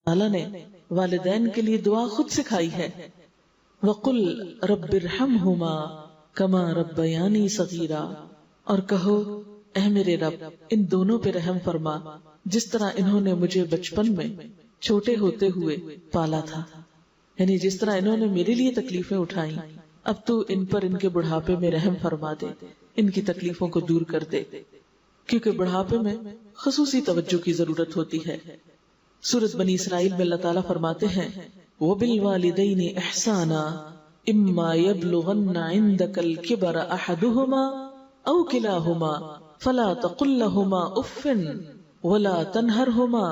تعالیٰ نے والدین کے لیے دعا خود سکھائی ہے، وَقُلْ رَبِّ ارْحَمْهُمَا كَمَا رَبَّيَانِي صَغِيرًا، اور کہو اے میرے رب ان دونوں پہ رحم فرما جس طرح انہوں نے مجھے بچپن میں چھوٹے ہوتے ہوئے پالا تھا، یعنی جس طرح انہوں نے میرے لیے تکلیفیں اٹھائیں اب تو ان پر ان کے بڑھاپے میں رحم فرما دے، ان کی تکلیفوں کو دور کر دے، کیونکہ بڑھاپے میں خصوصی توجہ کی ضرورت ہوتی ہے۔ سورۃ بنی اسرائیل میں اللہ تعالیٰ فرماتے ہیں وَبِالْوَالِدَيْنِ إِحْسَانًا إِمَّا يَبْلُغَنَّ عِندَكَ الْكِبَرَ أَحَدُهُمَا أَوْ كِلَاهُمَا فَلَا تَقُلْ لَهُمَا أُفٍّ وَلَا تَنْهَرْهُمَا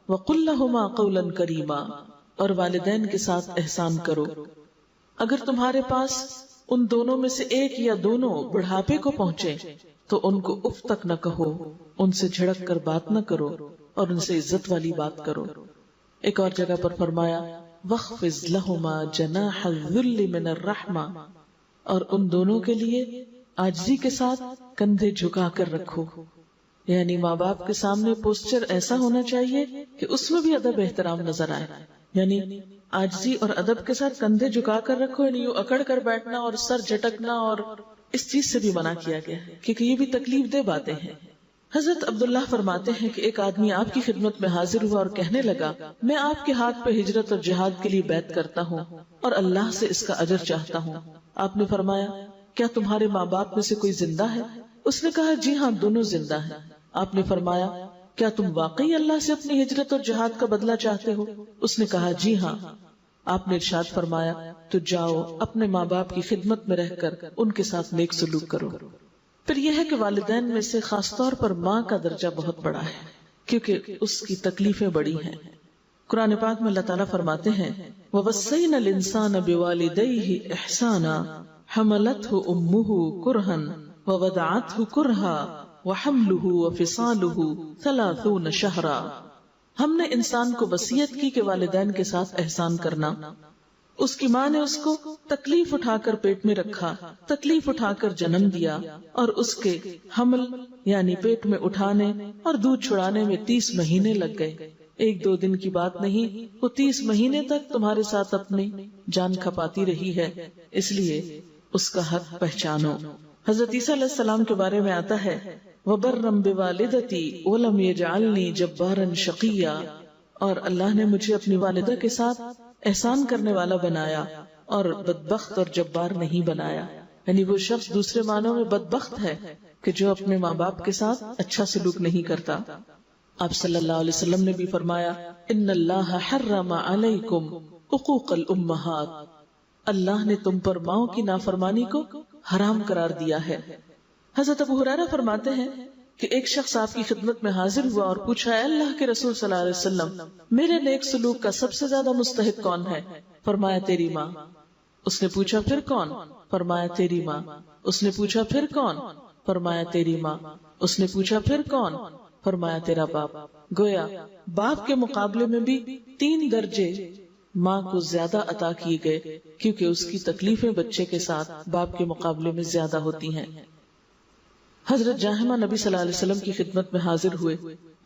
وَقُلْ لَهُمَا قَوْلًا كَرِيمًا، اور والدین کے ساتھ احسان کرو، اگر تمہارے پاس ان دونوں میں سے ایک یا دونوں بڑھاپے کو پہنچے تو ان کو اف تک نہ کہو، ان سے جھڑک کر بات نہ کرو اور ان سے عزت والی بات کرو۔ ایک اور جگہ پر فرمایا وَاخْفِضْ لَهُمَا جَنَاحَ الذُّلِّ مِنَ الرَّحْمَةِ، اور ان دونوں کے لیے عاجزی کے ساتھ کندھے جھکا کر رکھو، یعنی ماں باپ کے سامنے پوسچر ایسا ہونا چاہیے کہ اس میں بھی ادب احترام نظر آئے، یعنی عاجزی اور ادب کے ساتھ کندھے جھکا کر رکھو، یعنی یوں اکڑ کر بیٹھنا اور سر جھٹکنا اور اس چیز سے بھی منع کیا گیا ہے کیونکہ یہ بھی تکلیف دہ باتیں ہیں۔ حضرت عبداللہ فرماتے ہیں کہ ایک آدمی آپ کی خدمت میں حاضر ہوا اور کہنے لگا میں آپ کے ہاتھ پہ ہجرت اور جہاد کے لیے بیعت کرتا ہوں اور اللہ سے اس کا اجر چاہتا ہوں۔ آپ نے فرمایا کیا تمہارے ماں باپ میں سے کوئی زندہ ہے؟ اس نے کہا جی ہاں دونوں زندہ ہیں۔ آپ نے فرمایا کیا تم واقعی اللہ سے اپنی ہجرت اور جہاد کا بدلہ چاہتے ہو؟ اس نے کہا جی ہاں۔ آپ نے ارشاد فرمایا تو جاؤ اپنے ماں باپ کی خدمت میں رہ کر ان کے ساتھ نیک سلوک کرو۔ پھر یہ ہے کہ والدین میں سے خاص طور پر ماں کا درجہ بہت بڑا ہے کیونکہ اس کی تکلیفیں بڑی ہیں۔ قرآن پاک میں اللہ تعالیٰ فرماتے ہیں وَوَصَّيْنَا الْإِنسَانَ بِوَالِدَيْهِ إِحْسَانًا حَمَلَتْهُ أُمُّهُ كُرْهًا وَوَضَعَتْهُ كُرْهًا وَحَمْلُهُ وَفِصَالُهُ 30 شَهْرًا، ہم نے انسان کو وصیت کی کہ والدین کے ساتھ احسان کرنا۔ اس کی ماں نے اس کو تکلیف اٹھا کر پیٹ میں رکھا، تکلیف اٹھا کر جنم دیا، اور اس کے حمل یعنی پیٹ میں اٹھانے اور دودھ چھڑانے میں 30 مہینے لگ گئے۔ ایک دو دن کی بات نہیں، وہ 30 مہینے تک تمہارے ساتھ اپنی جان کھپاتی رہی ہے، اس لیے اس کا حق پہچانو۔ حضرت عیسیٰ علیہ السلام کے بارے میں آتا ہے وَبَرًّا بِوَالِدَتِي وَلَمْ يَجْعَلْنِي جَبَّارًا شَقِيًّا، اور اللہ نے مجھے اپنی والدہ کے ساتھ احسان کرنے والا بنایا اور بدبخت اور جبار نہیں بنایا، یعنی وہ شخص دوسرے معنوں میں بدبخت ہے کہ جو اپنے ماں باپ کے ساتھ اچھا سلوک نہیں کرتا۔ آپ صلی اللہ علیہ وسلم نے بھی فرمایا ان اللہ حرم علیکم حقوق الامہات، اللہ نے تم پر ماؤں کی نافرمانی کو حرام قرار دیا ہے۔ حضرت ابو ہریرہ فرماتے ہیں کہ ایک شخص آپ کی خدمت میں حاضر ہوا اور پوچھا اے اللہ کے رسول صلی اللہ علیہ وسلم میرے نیک سلوک کا سب سے زیادہ مستحق کون ہے؟ فرمایا تیری ماں۔ اس نے پوچھا پھر کون؟ فرمایا تیری ماں۔ اس نے پوچھا پھر کون؟ فرمایا تیری ماں۔ اس نے پوچھا پھر کون؟ فرمایا تیرا باپ۔ گویا باپ کے مقابلے میں بھی 3 درجے ماں کو زیادہ عطا کیے گئے کیونکہ اس کی تکلیفیں بچے کے ساتھ باپ کے مقابلے میں زیادہ ہوتی ہیں۔ حضرت جاہمہ نبی صلی اللہ علیہ وسلم کی خدمت میں حاضر ہوئے،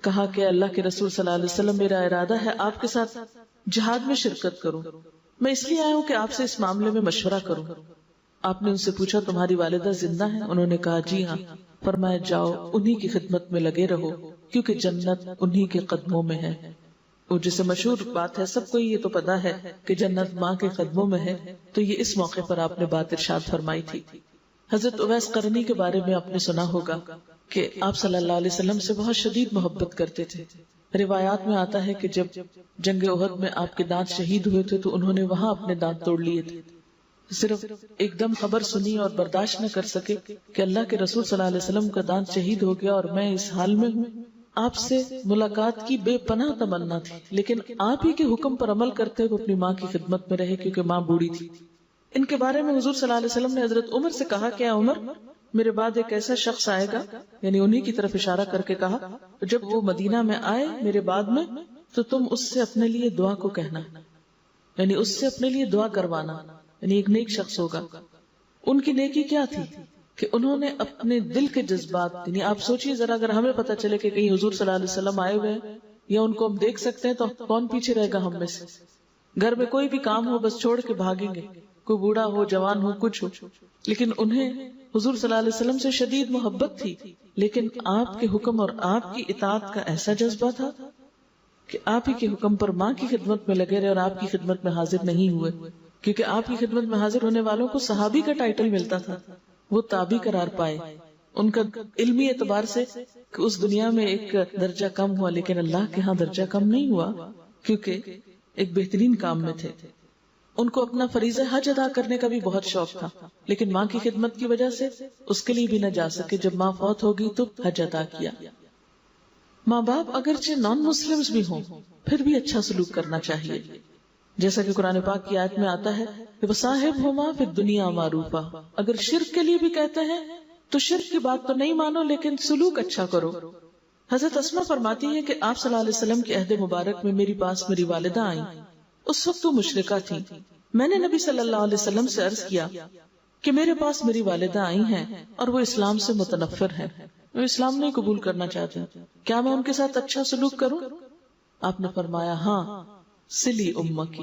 کہا کہ اللہ کے رسول صلی اللہ علیہ وسلم میرا ارادہ ہے آپ کے ساتھ جہاد میں شرکت کروں، میں اس لیے آیا ہوں کہ آپ سے اس معاملے میں مشورہ کروں۔ آپ نے ان سے پوچھا تمہاری والدہ زندہ ہیں؟ انہوں نے کہا جی ہاں۔ فرمایا جاؤ انہی کی خدمت میں لگے رہو کیونکہ جنت انہی کے قدموں میں ہے۔ وہ جسے مشہور بات ہے سب کو یہ تو پتا ہے کہ جنت ماں کے قدموں میں ہے، تو یہ اس موقع پر آپ نے بات ارشاد فرمائی تھی۔ حضرت اویس قرنی کے بارے میں آپ نے سنا ہوگا کہ آپ صلی اللہ علیہ وسلم سے بہت شدید محبت کرتے تھے۔ روایات میں آتا ہے کہ جب جنگ احد میں آپ کے دانت شہید ہوئے تھے تو انہوں نے وہاں اپنے دانت توڑ لیے تھے، صرف ایک دم خبر سنی اور برداشت نہ کر سکے کہ اللہ کے رسول صلی اللہ علیہ وسلم کا دانت شہید ہو گیا اور میں اس حال میں ہوں۔ آپ سے ملاقات کی بے پناہ تمنا تھی، لیکن آپ ہی کے حکم پر عمل کرتے ہوئے اپنی ماں کی خدمت میں رہے کیونکہ ماں بوڑھی تھی۔ ان کے بارے میں حضور صلی اللہ علیہ وسلم نے حضرت عمر سے کہا کہ عمر میرے بعد ایک ایسا شخص آئے گا، یعنی انہی کی طرف اشارہ کر کے کہا، جب وہ مدینہ میں آئے میرے بعد میں تو تم اس سے اپنے لیے دعا کو کہنا، یعنی اس سے اپنے لیے دعا کروانا، یعنی ایک نیک شخص ہوگا۔ ان کی نیکی کیا تھی کہ انہوں نے اپنے دل کے جذبات، یعنی آپ سوچئے ذرا اگر ہمیں پتہ چلے کہ کہیں حضور صلی اللہ علیہ وسلم آئے ہوئے یا ان کو ہم دیکھ سکتے ہیں تو کون پیچھے رہے گا ہم میں سے؟ گھر میں کوئی بھی کام ہو بس چھوڑ کے بھاگیں گے، کوئی بوڑھا ہو جوان ہو کچھ ہو، لیکن انہیں حضور صلی اللہ علیہ وسلم سے شدید محبت تھی، لیکن آپ کے حکم اور آپ کی اطاعت کا ایسا جذبہ تھا کہ آپ ہی کے حکم پر ماں کی خدمت میں لگے رہے اور آپ کی خدمت میں حاضر نہیں ہوئے، کیونکہ آپ کی خدمت میں حاضر ہونے والوں کو صحابی کا ٹائٹل ملتا تھا، وہ تابعی قرار پائے، ان کا علمی اعتبار سے کہ اس دنیا میں ایک درجہ کم ہوا، لیکن اللہ کے ہاں درجہ کم نہیں ہوا، کیونکہ ایک بہترین کام میں تھے۔ ان کو اپنا فریضہ حج ادا کرنے کا بھی بہت شوق تھا، لیکن ماں کی خدمت کی وجہ سے اس کے لیے بھی نہ جا سکے، جب ماں فوت ہوگی تو حج ادا کیا۔ ماں باپ اگرچہ نان مسلمز بھی ہوں پھر بھی اچھا سلوک کرنا چاہیے، جیسا کہ قرآن پاک کی آیت میں آتا ہے کہ وَصَاحِبْهُمَا فِي الدُّنْيَا مَعْرُوفًا، اگر شرک کے لیے بھی کہتے ہیں تو شرک کی بات تو نہیں مانو لیکن سلوک اچھا کرو۔ حضرت اسما فرماتی ہے کہ آپ صلی اللہ علیہ وسلم کے عہد مبارک میں میری پاس میری والدہ آئیں، اس وقت وہ مشرکہ تھیں، میں نے نبی صلی اللہ علیہ وسلم سے عرض کیا کہ میرے پاس میری والدہ آئی ہیں اور وہ اسلام سے متنفر ہیں، وہ اسلام نہیں قبول کرنا چاہتے، کیا میں ان کے ساتھ اچھا سلوک کروں؟ آپ نے فرمایا ہاں، سلی امکی،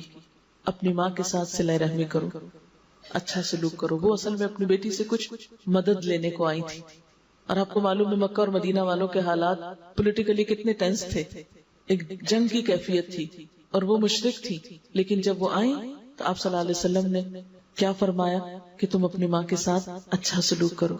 اپنی ماں کے ساتھ صلہ رحمی کرو، اچھا سلوک کرو۔ وہ اصل میں اپنی بیٹی سے کچھ مدد لینے کو آئی تھی، اور آپ کو معلوم ہے مکہ اور مدینہ والوں کے حالات پولیٹیکلی کتنے ٹینس تھے، ایک جنگ کی کیفیت تھی اور وہ مشرک تھی، لیکن جب وہ آئیں تو آپ صلی اللہ علیہ وسلم نے کیا فرمایا کہ تم اپنی ماں کے ساتھ اچھا سلوک کرو۔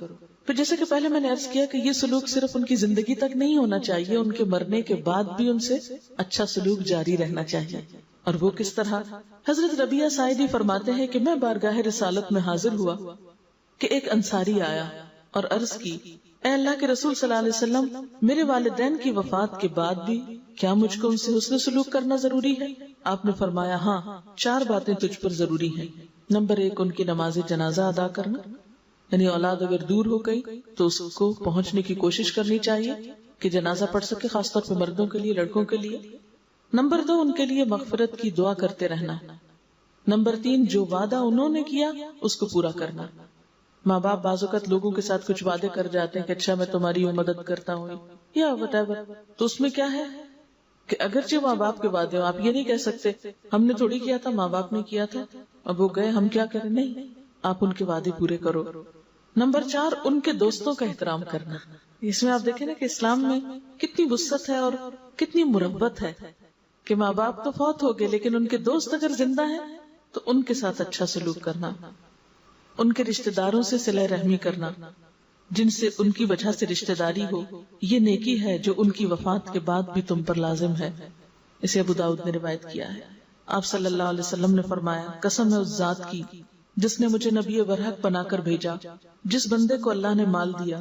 پھر جیسے کہ پہلے میں نے عرض کیا کہ یہ سلوک صرف ان کی زندگی تک نہیں ہونا چاہیے، ان کے مرنے کے بعد بھی ان سے اچھا سلوک جاری رہنا چاہیے۔ اور وہ کس طرح؟ حضرت ربیعہ سائدی فرماتے ہیں کہ میں بارگاہ رسالت میں حاضر ہوا کہ ایک انصاری آیا اور عرض کی، اے اللہ کے رسول صلی اللہ علیہ وسلم، میرے والدین کی وفات کے بعد بھی کیا مجھ کو ان سے حسن سلوک کرنا ضروری ہے؟ آپ نے فرمایا ہاں، 4 باتیں تجھ پر ضروری ہیں۔ نمبر 1، ان کی نماز جنازہ ادا کرنا، یعنی اولاد اگر دور ہو گئی تو اس کو پہنچنے کی کوشش کرنی چاہیے کہ جنازہ پڑھ سکے، خاص طور پہ مردوں کے لیے، لڑکوں کے لیے۔ نمبر 2، ان کے لیے مغفرت کی دعا کرتے رہنا۔ نمبر 3، جو وعدہ انہوں نے کیا اس کو پورا کرنا۔ ماں باپ بعض اوقات لوگوں کے ساتھ کچھ وعدے کر جاتے ہیں کہ اچھا میں تمہاری مدد کرتا ہوں یا whatever، تو اس میں کیا ہے کہ اگرچہ ماں باپ کے وعدے ہوں، آپ یہ نہیں کہہ سکتے ہم نے تھوڑی کیا تھا، ماں باپ نے کیا تھا، اب وہ گئے ہم کیا کریں، نہیں، آپ ان کے وعدے پورے کرو۔ نمبر 4، ان کے دوستوں کا احترام کرنا۔ اس میں آپ دیکھیں نا کہ اسلام میں کتنی وسعت ہے اور کتنی مربت ہے کہ ماں باپ تو فوت ہو گئے لیکن ان کے دوست اگر زندہ ہیں تو ان کے ساتھ اچھا سلوک کرنا، ان کے رشتہ داروں سے صلہ رحمی کرنا، جن سے ان کی وجہ سے رشتہ داری ہو، یہ نیکی ہے جو ان کی وفات کے بعد بھی تم پر لازم ہے۔ اسے ابو داؤد نے روایت کیا ہے۔ آپ صلی اللہ علیہ وسلم نے فرمایا، قسم ہے اس ذات کی جس نے مجھے نبی برحق بنا کر بھیجا، جس بندے کو اللہ نے مال دیا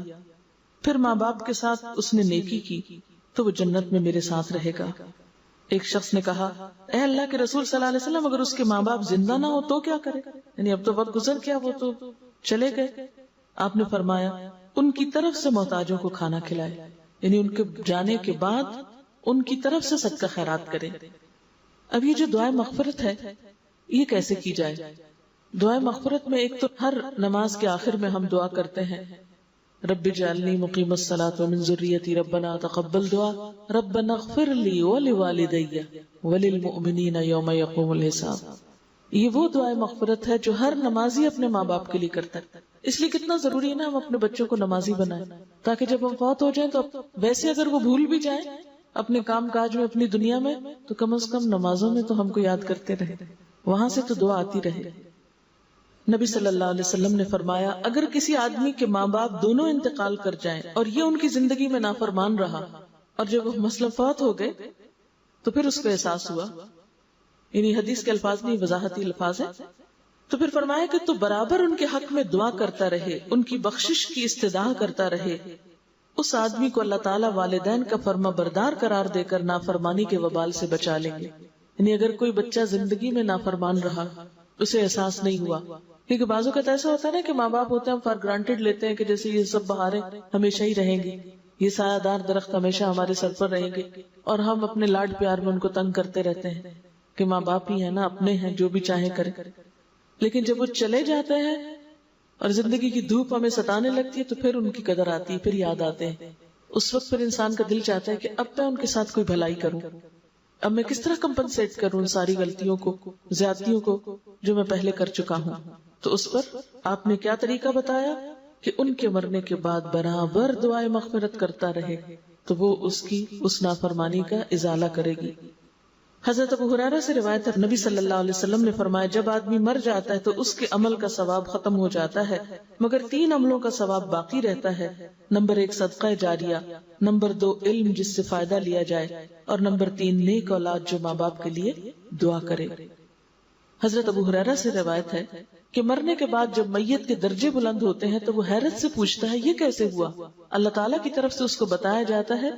پھر ماں باپ کے ساتھ اس نے نیکی کی تو وہ جنت میں میرے ساتھ رہے گا۔ ایک شخص نے کہا، اے اللہ کے رسول صلی اللہ علیہ وسلم، اگر اس کے ماں باپ زندہ نہ ہو تو کیا کرے؟ یعنی اب تو وقت گزر گیا، وہ تو چلے گئے۔ آپ نے فرمایا، ان کی طرف سے محتاجوں کو کھانا کھلائے، یعنی ان کے جانے کے بعد ان کی طرف سے صدقہ خیرات کرے۔ اب یہ جو دعائے مغفرت ہے یہ کیسے کی جائے؟ دعائے مغفرت میں ایک تو ہر نماز کے آخر میں ہم دعا کرتے ہیں، رب اجعلنی مقیم الصلاۃ ومن ذریتی ربنا تقبل دعا ربنا اغفر لی ولوالدی وللمؤمنین یوم یقوم الحساب۔ یہ وہ دعائے مغفرت ہے جو ہر نمازی اپنے ماں باپ کے لیے کرتا ہے۔ اس لیے کتنا ضروری ہے نا ہم اپنے بچوں کو نمازی بنائیں، تاکہ جب ہم فوت ہو جائیں تو ویسے اگر وہ بھول بھی جائیں اپنے کام کاج میں، اپنی دنیا میں، تو کم از کم نمازوں میں تو ہم کو یاد کرتے رہے، وہاں سے تو دعا آتی رہے۔ نبی صلی اللہ علیہ وسلم نے فرمایا، اگر کسی آدمی کے ماں باپ دونوں انتقال کر جائیں اور یہ ان کی زندگی میں نافرمان رہا اور جب وہ مثلا فوت ہو گئے تو پھر اس کو احساس ہوا، یعنی حدیث کے الفاظ نہیں وضاحتی الفاظ ہیں، تو پھر فرمایا کہ تو برابر ان کے حق میں دعا کرتا رہے، ان کی بخشش کی استدعا کرتا رہے، اس آدمی کو اللہ تعالیٰ والدین کا فرما بردار قرار دے کر نافرمانی کے وبال سے بچا لیں گے۔ یعنی اگر کوئی بچہ زندگی میں نافرمان رہا، اسے احساس نہیں ہوا، کیونکہ بعض اوقات ایسا ہوتا ہے نا کہ ماں باپ ہوتے ہیں ہم فار گرانٹیڈ لیتے ہیں کہ جیسے یہ سب بہاریں ہمیشہ ہی رہیں گی، یہ سایہ دار درخت ہمیشہ ہمارے سر پر رہیں گے، اور ہم اپنے لاڈ پیار میں ان کو تنگ کرتے رہتے ہیں کہ ماں باپ ہی ہیں نا، اپنے ہیں، جو بھی چاہیں کریں۔ لیکن جب وہ چلے جاتے ہیں اور زندگی کی دھوپ ہمیں ستانے لگتی ہے تو پھر ان کی قدر آتی ہے، پھر یاد آتے ہیں۔ اس وقت پھر انسان کا دل چاہتا ہے کہ اب میں ان کے ساتھ کوئی بھلائی کروں، اب میں کس طرح کمپنسیٹ کروں ان ساری غلطیوں کو، زیادتیوں کو جو میں پہلے کر چکا ہوں. تو اس پر آپ نے کیا طریقہ بتایا کہ ان کے مرنے کے بعد برابر دعائے مغفرت کرتا رہے تو وہ اس کی اس نافرمانی کا ازالہ کرے گی. حضرت ابو ہریرہ سے روایت ہے، نبی صلی اللہ علیہ وسلم نے فرمایا جب آدمی مر جاتا ہے تو اس کے عمل کا ثواب ختم ہو جاتا ہے مگر 3 عملوں کا ثواب باقی رہتا ہے. نمبر 1 صدقہ جاریہ، نمبر 2 علم جس سے فائدہ لیا جائے، اور نمبر 3 نیک اولاد جو ماں باپ کے لیے دعا کرے. حضرت ابو ہریرہ سے روایت ہے کہ مرنے کے بعد جب میت کے درجے بلند ہوتے ہیں تو وہ حیرت سے پوچھتا ہے یہ کیسے ہوا؟ اللہ تعالیٰ کی طرف سے اس کو بتایا جاتا ہے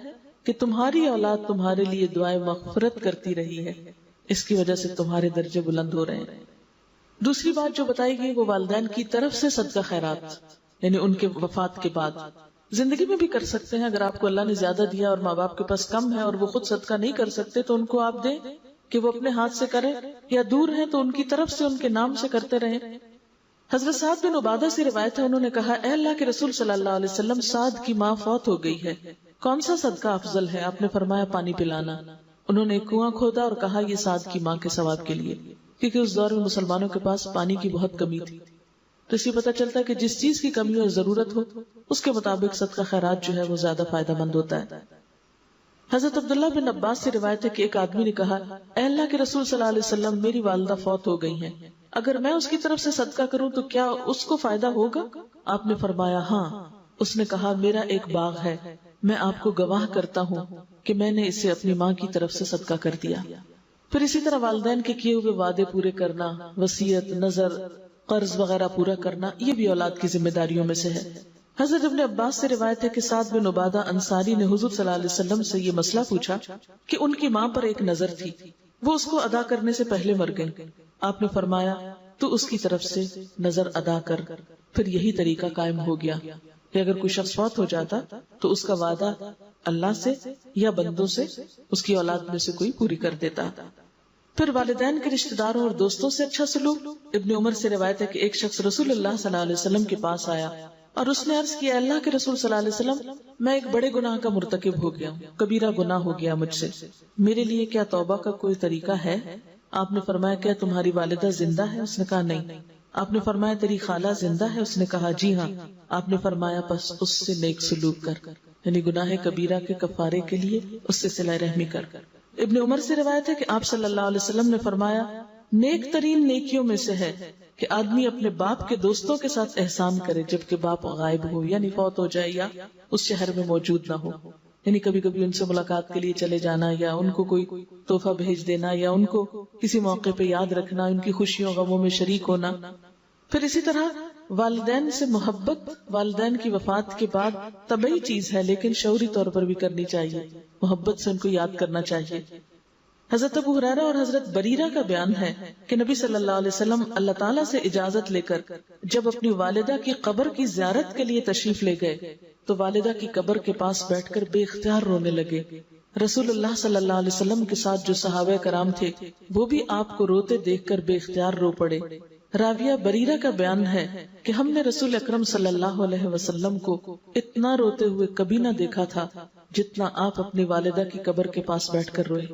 کہ تمہاری اولاد تمہارے لیے دعائیں مغفرت کرتی رہی ہے، اس کی وجہ سے تمہارے درجے بلند ہو رہے ہیں. دوسری بات جو بتائی گئی وہ والدین کی طرف سے صدقہ خیرات، یعنی ان کے وفات کے بعد. زندگی میں بھی کر سکتے ہیں، اگر آپ کو اللہ نے زیادہ دیا اور ماں باپ کے پاس کم ہے اور وہ خود صدقہ نہیں کر سکتے تو ان کو آپ دیں کہ وہ اپنے ہاتھ سے کریں، یا دور ہیں تو ان کی طرف سے ان کے نام سے کرتے رہیں. حضرت سعد بن عبادہ سے روایت ہے، انہوں نے کہا اے اللہ کے رسول صلی اللہ علیہ وسلم، سعد کی ماں فوت ہو گئی ہے، کون سا صدقہ افضل ہے؟ آپ نے فرمایا پانی پلانا. انہوں نے ایک کنواں کھودا اور کہا یہ سعد کی ماں کے ثواب کے لیے، کیونکہ اس دور میں مسلمانوں کے پاس پانی کی بہت کمی تھی. تو اس سے پتہ چلتا ہے کہ جس چیز کی کمی اور ضرورت ہو اس کے مطابق صدقہ خیرات جو ہے وہ زیادہ فائدہ مند ہوتا ہے. حضرت عبداللہ بن عباس سے روایت ہے کہ ایک آدمی نے کہا اے اللہ کے رسول صلی اللہ علیہ وسلم، میری والدہ فوت ہو گئی ہیں، اگر میں اس کی طرف سے صدقہ کروں تو کیا اس کو فائدہ ہوگا؟ آپ نے فرمایا ہاں. اس نے کہا میرا ایک باغ ہے، میں آپ کو گواہ کرتا ہوں کہ میں نے اسے اپنی ماں کی طرف سے صدقہ کر دیا. پھر اسی طرح والدین کے کیے ہوئے وعدے پورے کرنا، وصیت، نظر، قرض وغیرہ پورا کرنا، یہ بھی اولاد کی ذمہ داریوں میں سے ہے. حضرت ابن عباس سے روایت ہے کہ سعد بن عبادہ انصاری نے حضور صلی اللہ علیہ وسلم سے یہ مسئلہ پوچھا کہ ان کی ماں پر ایک نظر تھی، وہ اس کو ادا کرنے سے پہلے مر گئی. آپ نے فرمایا تو اس کی طرف سے نظر ادا کر. پھر یہی طریقہ قائم ہو گیا کہ اگر کوئی شخص فوت ہو جاتا تو اس کا وعدہ اللہ سے یا بندوں سے اس کی اولاد میں سے کوئی پوری کر دیتا. پھر والدین کے رشتہ داروں اور دوستوں سے اچھا سلوک. ابن عمر سے روایت ہے کہ ایک شخص رسول اللہ صلی اللہ علیہ وسلم کے پاس آیا اور اس نے عرض کیا اللہ کے رسول صلی اللہ علیہ وسلم، میں ایک بڑے گناہ کا مرتکب ہو گیا ہوں، کبیرہ گناہ ہو گیا مجھ سے، میرے لیے کیا توبہ کا کوئی طریقہ ہے؟ آپ نے فرمایا کیا تمہاری والدہ زندہ ہے؟ اس نے کہا نہیں. آپ نے فرمایا تیری خالہ زندہ ہے؟ اس نے کہا جی ہاں. آپ نے فرمایا پس اس سے نیک سلوک کر، یعنی گناہ کبیرہ کے کفارے کے لیے اس سے صلہ رحمی کر. ابن عمر سے روایت ہے کہ آپ صلی اللہ علیہ وسلم نے فرمایا نیک ترین نیکیوں میں سے ہے کہ آدمی اپنے باپ کے دوستوں کے ساتھ احسان کرے جبکہ باپ غائب ہو، یعنی فوت ہو جائے یا اس شہر میں موجود نہ ہو. یعنی کبھی کبھی ان سے ملاقات کے لیے چلے جانا، یا ان کو کوئی تحفہ بھیج دینا، یا ان کو کسی موقع پہ یاد رکھنا، ان کی خوشیوں غموں میں شریک ہونا. پھر اسی طرح والدین سے محبت والدین کی وفات کے بعد طبعی چیز ہے، لیکن شعوری طور پر بھی کرنی چاہیے. محبت سے ان کو یاد کرنا چاہیے. حضرت ابو ہریرہ اور حضرت بریرہ کا بیان ہے کہ نبی صلی اللہ علیہ وسلم اللہ تعالیٰ سے اجازت لے کر جب اپنی والدہ کی قبر کی زیارت کے لیے تشریف لے گئے تو والدہ کی قبر کے پاس بیٹھ کر بے اختیار رونے لگے. رسول اللہ صلی اللہ علیہ وسلم کے ساتھ جو صحابہ کرام تھے وہ بھی آپ کو روتے دیکھ کر بے اختیار رو پڑے. راویہ بریرہ کا بیان ہے کہ ہم نے رسول اکرم صلی اللہ علیہ وسلم کو اتنا روتے ہوئے کبھی نہ دیکھا تھا جتنا آپ اپنی والدہ کی قبر کے پاس بیٹھ کر روئے.